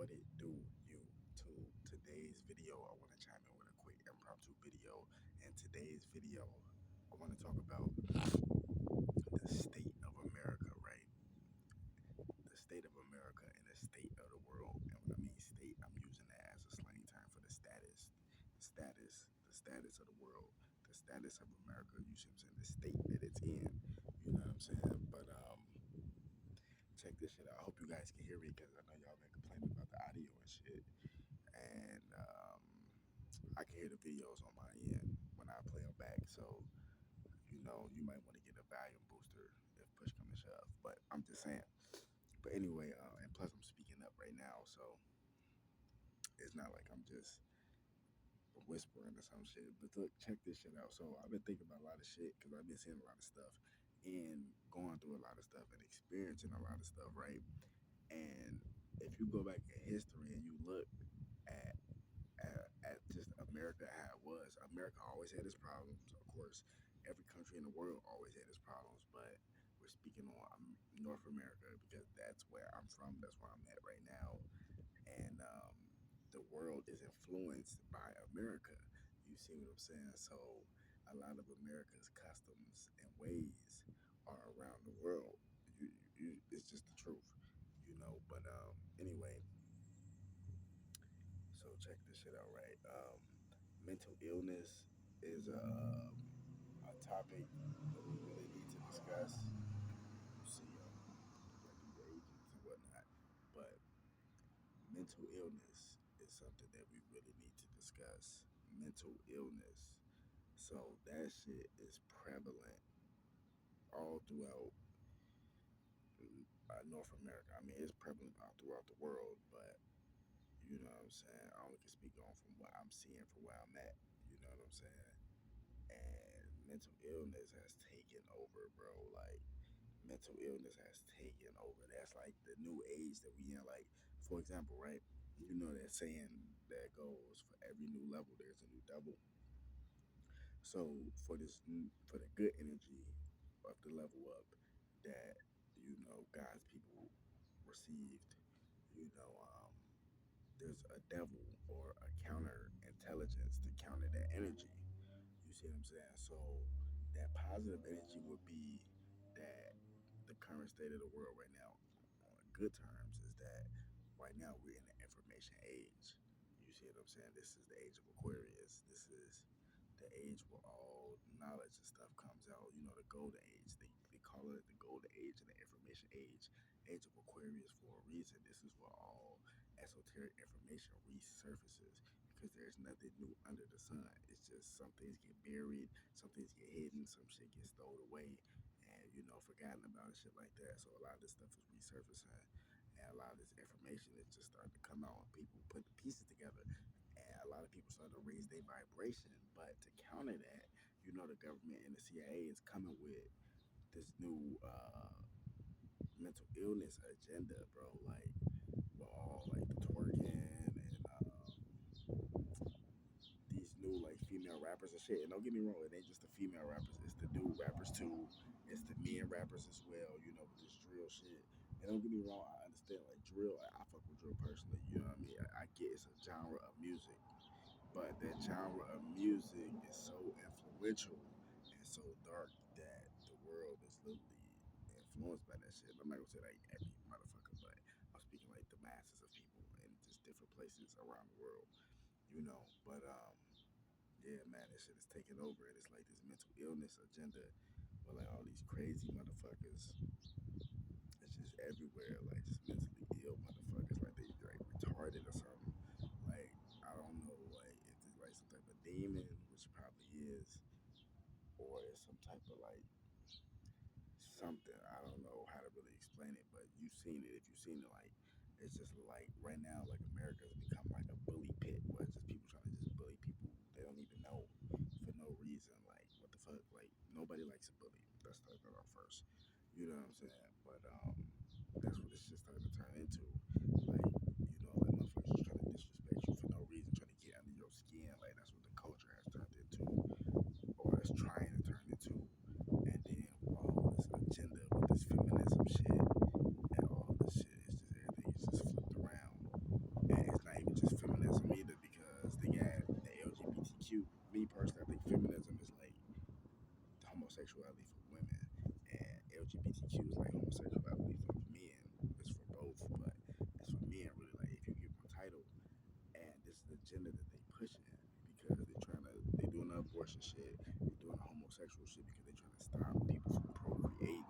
What it do, YouTube? Today's video, I want to chime in with a quick impromptu video. In today's video, I want to talk about the state of America, right? The state of America and the state of the world. And when I mean state, I'm using that as a slang term for the status, the status of the world, the status of America. You see what I'm saying? The state that it's in. You know what I'm saying? But check this shit out. I hope you guys can hear me because I know y'all been complaining about the audio and shit. And I can hear the videos on my end when I play them back. So, you might want to get a volume booster if push comes to shove. But I'm just saying. But anyway, and plus I'm speaking up right now, so it's not like I'm just whispering or some shit. But look, check this shit out. So I've been thinking about a lot of shit because I've been seeing a lot of stuff and going through a lot of stuff and experiencing a lot of stuff, right? And if you go back in history and you look at at just America how it was, America always had its problems. Of course, every country in the world always had its problems, but we're speaking on North America because that's where I'm from. That's where I'm at right now, and the world is influenced by America. You see what I'm saying? So a lot of America's customs and ways are around the world. It's just the truth, But anyway, so check this shit out, right? Mental illness is a topic that we really need to discuss. You see, like these agents and whatnot, but mental illness is something that we really need to discuss. Mental illness. So that shit is prevalent all throughout North America. I mean, it's prevalent all throughout the world, but you know what I'm saying? I only can speak on from what I'm seeing from where I'm at. You know what I'm saying? And mental illness has taken over, bro. Like, mental illness has taken over. That's like the new age that we in. Like, for example, right? You know that saying that goes for every new level, there's a new devil. So for the good energy of the level up that God's people received, you know, um, there's a devil or a counter intelligence to counter that energy. You see what I'm saying? So that positive energy would be that the current state of the world right now, on good terms, is that right now we're in the information age. You see what I'm saying? This is the age of Aquarius. This is the age where all knowledge and stuff comes out. The golden age. They call it the golden age and the information age. Age of Aquarius for a reason. This is where all esoteric information resurfaces because there's nothing new under the sun. It's just some things get buried, some things get hidden, some shit gets stowed away, and forgotten about and shit like that. So a lot of this stuff is resurfacing, and a lot of this information is just starting to come out, and people put the pieces together, and a lot of people start to raise their vibration. But to counter that, the government and the CIA is coming with this new mental illness agenda, bro. Like, we're all like the twerking and these new like female rappers and shit. And don't get me wrong, it ain't just the female rappers, it's the new rappers too. It's the men rappers as well, with this drill shit. And don't get me wrong, I understand like drill, I fuck with drill personally, you know what I mean? I get it's a genre of music, but that genre of music is so influential and so dark that the world is literally influenced by that shit. I'm not gonna say like every motherfucker, but I'm speaking like the masses of people in just different places around the world, But yeah, man, this shit is taking over, and it's like this mental illness agenda where like all these crazy motherfuckers, it's just everywhere, like just mentally ill motherfuckers, like they like retarded or something. Like, I don't know, like if it's like some type of demon, which probably is, or it's some type of like something. I don't know how to really explain it, but you've seen it. If you've seen it, like it's just like right now, like America has become like a bully pit where it's just people trying to just bully people they don't even know for no reason. Like, what the fuck? Like, nobody likes a bully. Let's start that off first. You know what I'm saying? But that's what this shit started to turn into. Like, like motherfuckers just trying to disrespect you for no reason, trying to get under your skin. Like, that's what the culture has turned into, or it's trying to turn into. And then all this agenda with this feminism shit and all this shit, it's just everything is just flipped around. homosexuality for women, and LGBTQ is like homosexuality for men. It's for both, but it's for men really. Like if you give them a title, and this is the agenda that they pushing because they're doing the abortion shit, they're doing the homosexual shit because they're trying to stop people from procreating,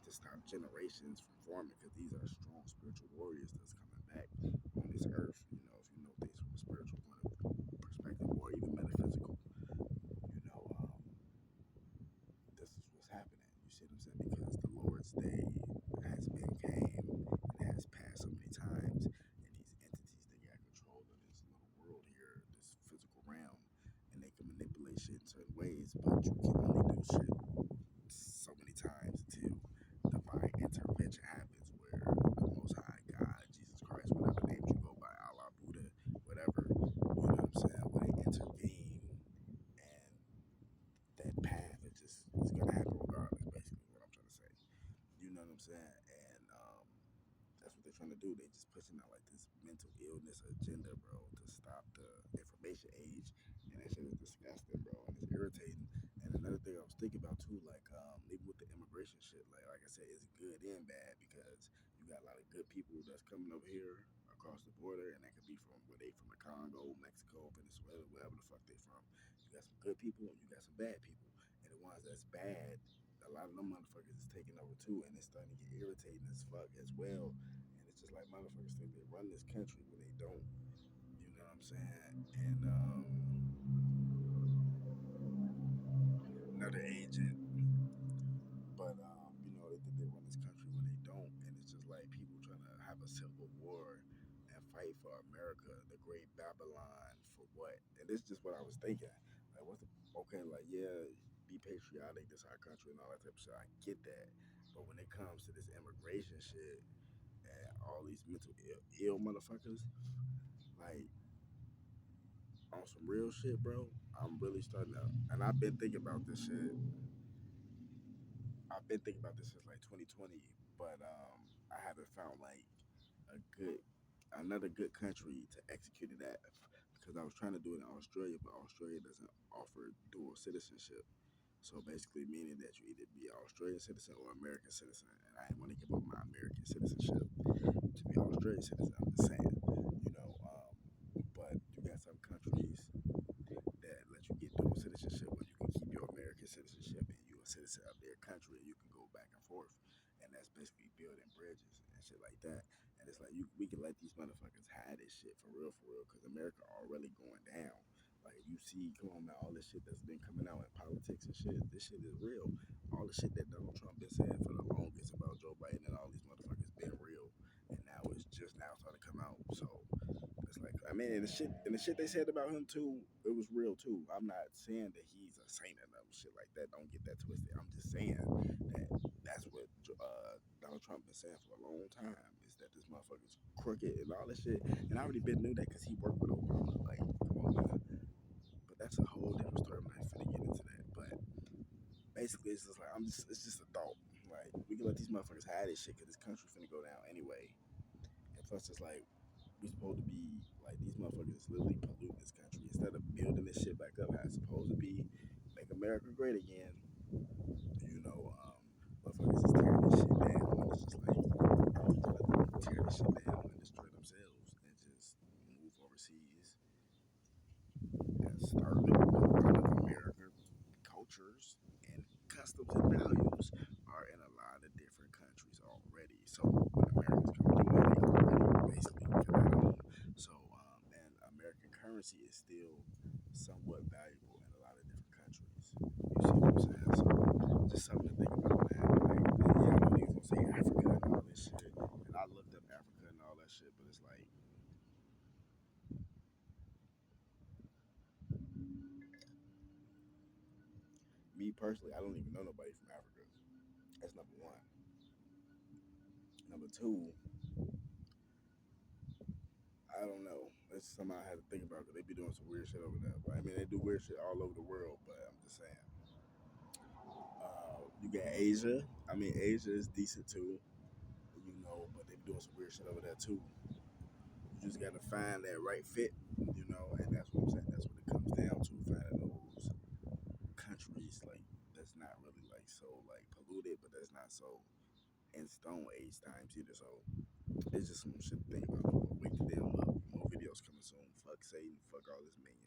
to stop generations from forming, because these are strong spiritual warriors that's coming back on this earth. You know, if you know things from a spiritual point of perspective or even metaphysical, you know, this is what's happening. You see what I'm saying? Because the Lord's day has been came and has passed so many times, and these entities they got control of this little world here, this physical realm, and they can manipulate shit in certain ways, but you can only do shit so many times until divine intervention happens, where the Most High God, Jesus Christ, whatever name you go by, Allah, Buddha, whatever, you know what I'm saying, when they intervene, and that path is gonna happen regardless. Basically, what I'm trying to say. You know what I'm saying? And that's what they're trying to do. They just pushing out like this mental illness agenda, bro, to stop the information age, and that shit is disgusting, bro, and it's irritating. And another thing I was thinking about too, like even with the immigration shit, like I said, it's good and bad because you got a lot of good people that's coming over here across the border, and that could be from where they from, the Congo, Mexico, Venezuela, wherever the fuck they from. You got some good people and you got some bad people, and the ones that's bad, a lot of them motherfuckers is taking over too, and it's starting to get irritating as fuck as well. And it's just like motherfuckers think they run this country when they don't. You know what I'm saying? And another agent, but you know they think they run this country when they don't, and it's just like people trying to have a civil war and fight for America, the Great Babylon, for what? And this is just what I was thinking. Like, what's the okay? Like, yeah, be patriotic. This our country and all that type of shit. I get that, but when it comes to this immigration shit and all these mental ill motherfuckers, like on some real shit, bro. I'm really starting to, and I've been thinking about this shit. I've been thinking about this since like 2020, but I haven't found like a good, another good country to execute it at, because I was trying to do it in Australia, but Australia doesn't offer dual citizenship. So basically, meaning that you either be an Australian citizen or American citizen, and I didn't want to give up my American citizenship to be an Australian citizen. I'm just saying, you know. But you got some countries that let you get dual citizenship where you can keep your American citizenship and you're a citizen of their country and you can go back and forth. And that's basically building bridges and shit like that. And it's like we can let these motherfuckers hide this shit for real, because America already going down. Like if you see, come on now, all this shit that's been coming out in politics and shit, this shit is real. All the shit that Donald Trump been saying for the longest about Joe Biden and all these motherfuckers been real, and now it's just now starting to come out. So it's like, I mean, and the shit they said about him too, it was real too. I'm not saying that he's a saint or no shit like that. Don't get that twisted. I'm just saying that that's what Donald Trump been saying for a long time, is that this motherfucker's crooked and all this shit. And I already been knew that because he worked with Obama. Like, come on, man. But that's a whole different story. I'm not finna get into that. But basically, it's just like it's just a thought. Like, we can let these motherfuckers hide this shit because this country finna go down anyway. And plus, it's like we supposed to be like, these motherfuckers is literally polluting this country instead of building this shit back up how it's supposed to be, make America great again. You know, motherfuckers is tearing this shit down, and it's just like, I need to let them tear this shit down and destroy themselves and just move overseas and start new. America cultures and customs and values are in a lot of different countries already. So when Americans come through, they already basically cannot own. So and American currency is still somewhat valuable in a lot of different countries. You see what I'm saying? So just something to think about, man. Like, yeah, I know niggas gonna say Africa and all this shit, and I looked up Africa and all that shit, but it's like, me personally, I don't even know nobody from Africa. That's number one. Number two, I don't know. That's something I had to think about because they be doing some weird shit over there. But I mean, they do weird shit all over the world. But I'm just saying, you got Asia. I mean, Asia is decent too, you know, but they be doing some weird shit over there too. You just gotta find that right fit, you know, and that's what I'm saying. That's what it comes down to, finding those countries like that's not really not so in stone age times either. So it's just some shit to think about. But wake the damn up. More videos coming soon. Fuck Satan. Fuck all his minions.